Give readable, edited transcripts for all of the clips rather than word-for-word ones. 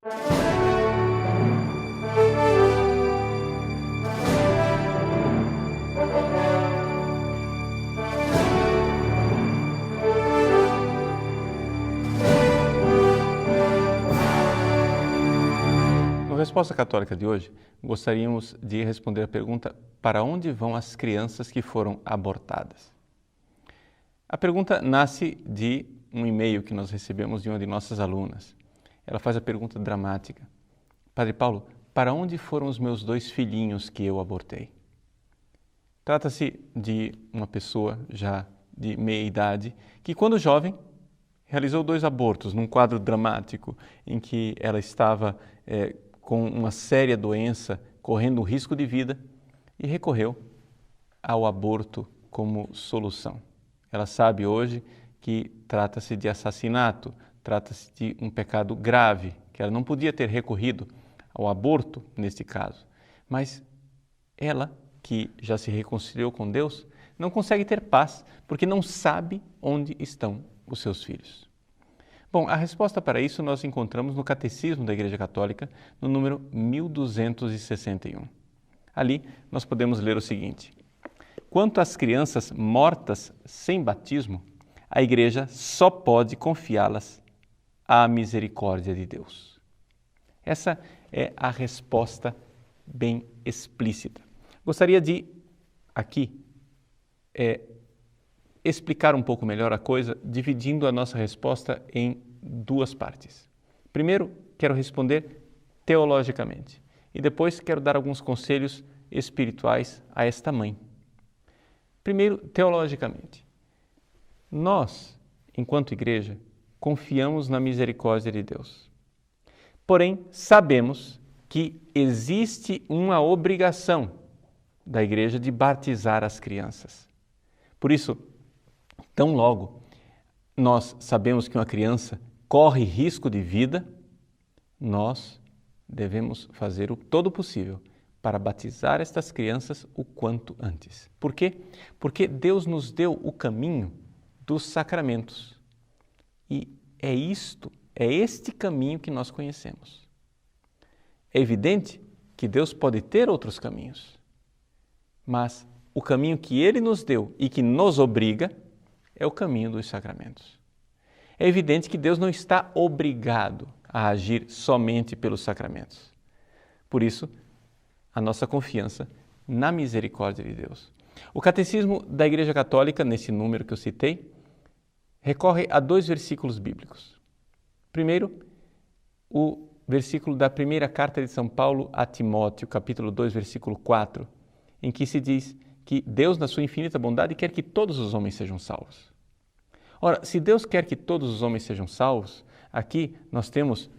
No Resposta Católica de hoje, gostaríamos de responder a pergunta: para onde vão as crianças que foram abortadas? A pergunta nasce de um e-mail que nós recebemos de uma de nossas alunas. Ela faz a pergunta dramática: Padre Paulo, para onde foram os meus 2 filhinhos que eu abortei? Trata-se de uma pessoa já de meia idade que, quando jovem, realizou 2 abortos num quadro dramático em que ela estava com uma séria doença, correndo um risco de vida, e recorreu ao aborto como solução. Ela sabe hoje que trata-se de assassinato, trata-se de um pecado grave, que ela não podia ter recorrido ao aborto neste caso. Mas ela, que já se reconciliou com Deus, não consegue ter paz porque não sabe onde estão os seus filhos. Bom, a resposta para isso nós encontramos no Catecismo da Igreja Católica, no número 1261. Ali nós podemos ler o seguinte: quanto às crianças mortas sem batismo, a Igreja só pode confiá-las à misericórdia de Deus. Essa é a resposta bem explícita. Gostaria de, aqui, explicar um pouco melhor a coisa, dividindo a nossa resposta em 2 partes. Primeiro, quero responder teologicamente e depois quero dar alguns conselhos espirituais a esta mãe. Primeiro, teologicamente. Nós, enquanto igreja, confiamos na misericórdia de Deus. Porém, sabemos que existe uma obrigação da igreja de batizar as crianças. Por isso, tão logo nós sabemos que uma criança corre risco de vida, nós devemos fazer todo o possível para batizar estas crianças o quanto antes. Por quê? Porque Deus nos deu o caminho dos sacramentos. E é este caminho que nós conhecemos. É evidente que Deus pode ter outros caminhos, mas o caminho que Ele nos deu e que nos obriga é o caminho dos sacramentos. É evidente que Deus não está obrigado a agir somente pelos sacramentos. Por isso, a nossa confiança na misericórdia de Deus. O Catecismo da Igreja Católica, nesse número que eu citei, recorre a 2 versículos bíblicos. Primeiro, o versículo da primeira carta de São Paulo a Timóteo, capítulo 2, versículo 4, em que se diz que Deus, na sua infinita bondade, quer que todos os homens sejam salvos. Ora, se Deus quer que todos os homens sejam salvos, aqui nós temos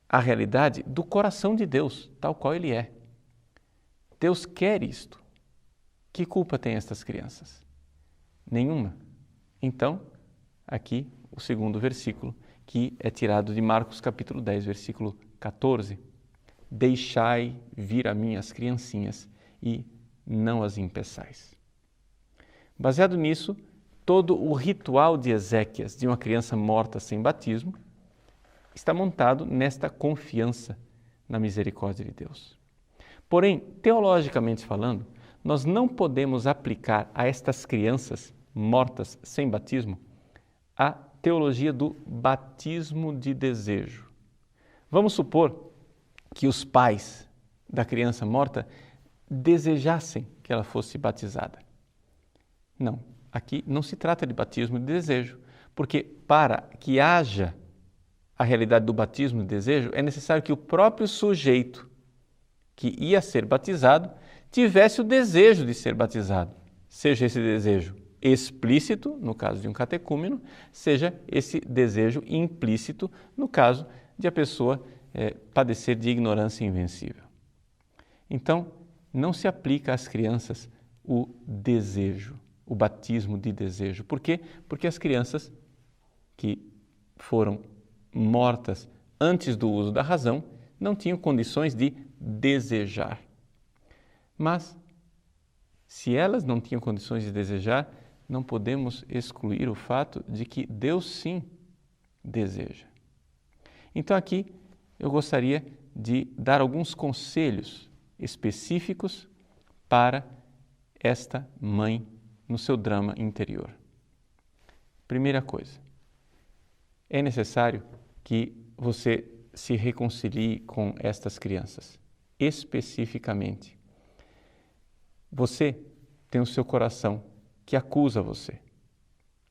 a realidade do coração de Deus, tal qual Ele é. Deus quer isto. Que culpa tem estas crianças? Nenhuma. Então, aqui o segundo versículo, que é tirado de Marcos capítulo 10, versículo 14. Deixai vir a mim as criancinhas e não as impeçais. Baseado nisso, todo o ritual de exéquias de uma criança morta sem batismo está montado nesta confiança na misericórdia de Deus. Porém, teologicamente falando, nós não podemos aplicar a estas crianças mortas sem batismo a teologia do batismo de desejo. Vamos supor que os pais da criança morta desejassem que ela fosse batizada. Não, aqui não se trata de batismo de desejo, porque para que haja a realidade do batismo de desejo, é necessário que o próprio sujeito que ia ser batizado tivesse o desejo de ser batizado, seja esse desejo explícito, no caso de um catecúmeno, seja esse desejo implícito, no caso de a pessoa padecer de ignorância invencível. Então, não se aplica às crianças o desejo, o batismo de desejo. Por quê? Porque as crianças que foram mortas antes do uso da razão não tinham condições de desejar. Mas, se elas não tinham condições de desejar, não podemos excluir o fato de que Deus sim deseja. Então aqui eu gostaria de dar alguns conselhos específicos para esta mãe no seu drama interior. Primeira coisa, é necessário que você se reconcilie com estas crianças, especificamente. Você tem o seu coração que acusa você,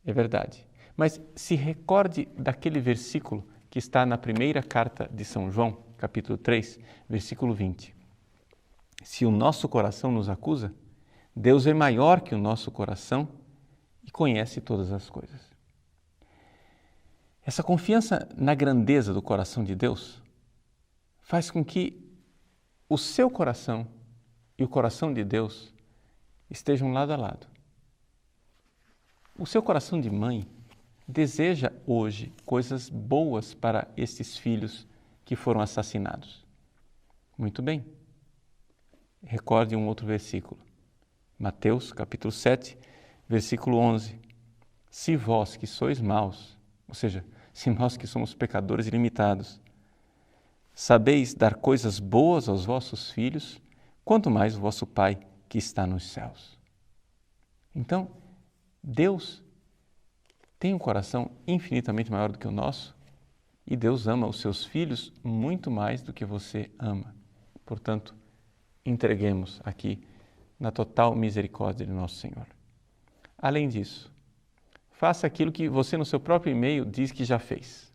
é verdade. Mas se recorde daquele versículo que está na primeira carta de São João, capítulo 3, versículo 20. Se o nosso coração nos acusa, Deus é maior que o nosso coração e conhece todas as coisas. Essa confiança na grandeza do coração de Deus faz com que o seu coração e o coração de Deus estejam lado a lado. O seu coração de mãe deseja hoje coisas boas para estes filhos que foram assassinados. Muito bem. Recorde um outro versículo. Mateus, capítulo 7, versículo 11. Se vós que sois maus, ou seja, se nós que somos pecadores ilimitados, sabeis dar coisas boas aos vossos filhos, quanto mais o vosso Pai que está nos céus. Então, Deus tem um coração infinitamente maior do que o nosso e Deus ama os seus filhos muito mais do que você ama. Portanto, entreguemos aqui na total misericórdia de nosso Senhor. Além disso, faça aquilo que você no seu próprio e-mail diz que já fez.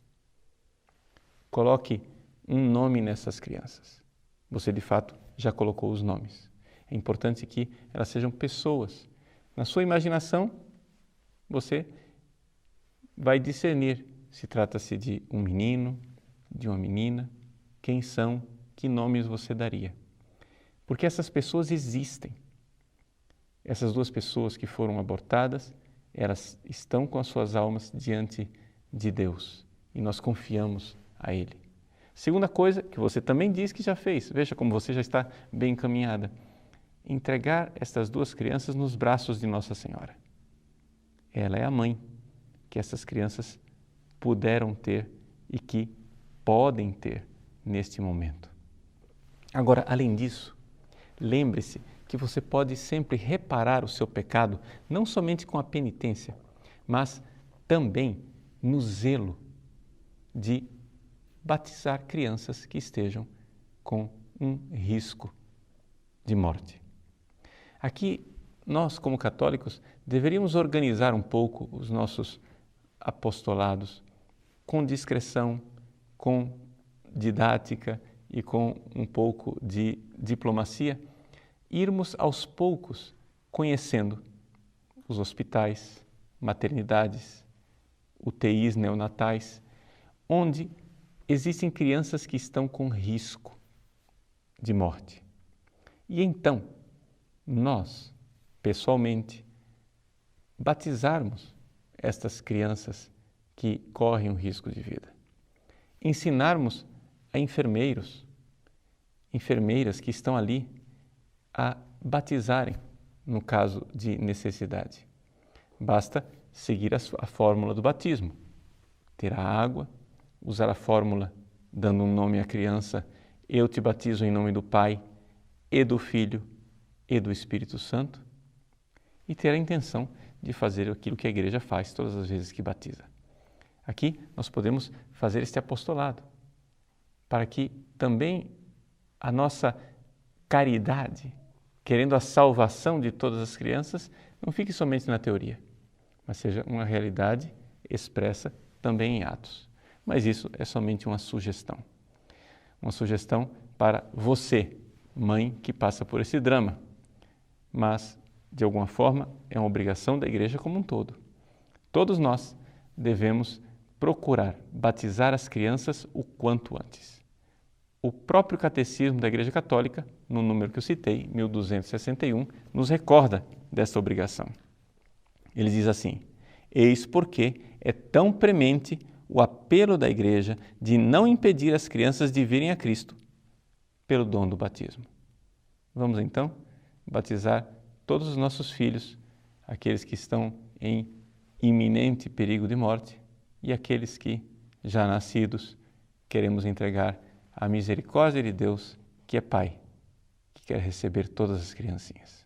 Coloque um nome nessas crianças. Você, de fato, já colocou os nomes. É importante que elas sejam pessoas. Na sua imaginação, você vai discernir se trata-se de um menino, de uma menina, quem são, que nomes você daria. Porque essas pessoas existem. Essas duas pessoas que foram abortadas, elas estão com as suas almas diante de Deus e nós confiamos a Ele. Segunda coisa, que você também diz que já fez, veja como você já está bem encaminhada, entregar estas duas crianças nos braços de Nossa Senhora. Ela é a mãe que essas crianças puderam ter e que podem ter neste momento. Agora, além disso, lembre-se que você pode sempre reparar o seu pecado, não somente com a penitência, mas também no zelo de batizar crianças que estejam com um risco de morte. Aqui, nós, como católicos, deveríamos organizar um pouco os nossos apostolados com discrição, com didática e com um pouco de diplomacia, irmos aos poucos conhecendo os hospitais, maternidades, UTIs neonatais, onde existem crianças que estão com risco de morte. E então, nós, pessoalmente, batizarmos estas crianças que correm um risco de vida. Ensinarmos a enfermeiras que estão ali a batizarem no caso de necessidade. Basta seguir a fórmula do batismo. Ter a água, usar a fórmula dando um nome à criança, eu te batizo em nome do Pai e do Filho e do Espírito Santo, e ter a intenção de fazer aquilo que a Igreja faz todas as vezes que batiza. Aqui nós podemos fazer este apostolado, para que também a nossa caridade, querendo a salvação de todas as crianças, não fique somente na teoria, mas seja uma realidade expressa também em atos. Mas isso é somente uma sugestão para você, mãe que passa por esse drama, mas de alguma forma é uma obrigação da Igreja como um todo. Todos nós devemos procurar batizar as crianças o quanto antes. O próprio Catecismo da Igreja Católica, no número que eu citei, 1261, nos recorda desta obrigação. Ele diz assim: eis porque é tão premente o apelo da Igreja de não impedir as crianças de virem a Cristo pelo dom do batismo. Vamos então batizar todos os nossos filhos, aqueles que estão em iminente perigo de morte e aqueles que, já nascidos, queremos entregar a misericórdia de Deus, que é Pai, que quer receber todas as criancinhas.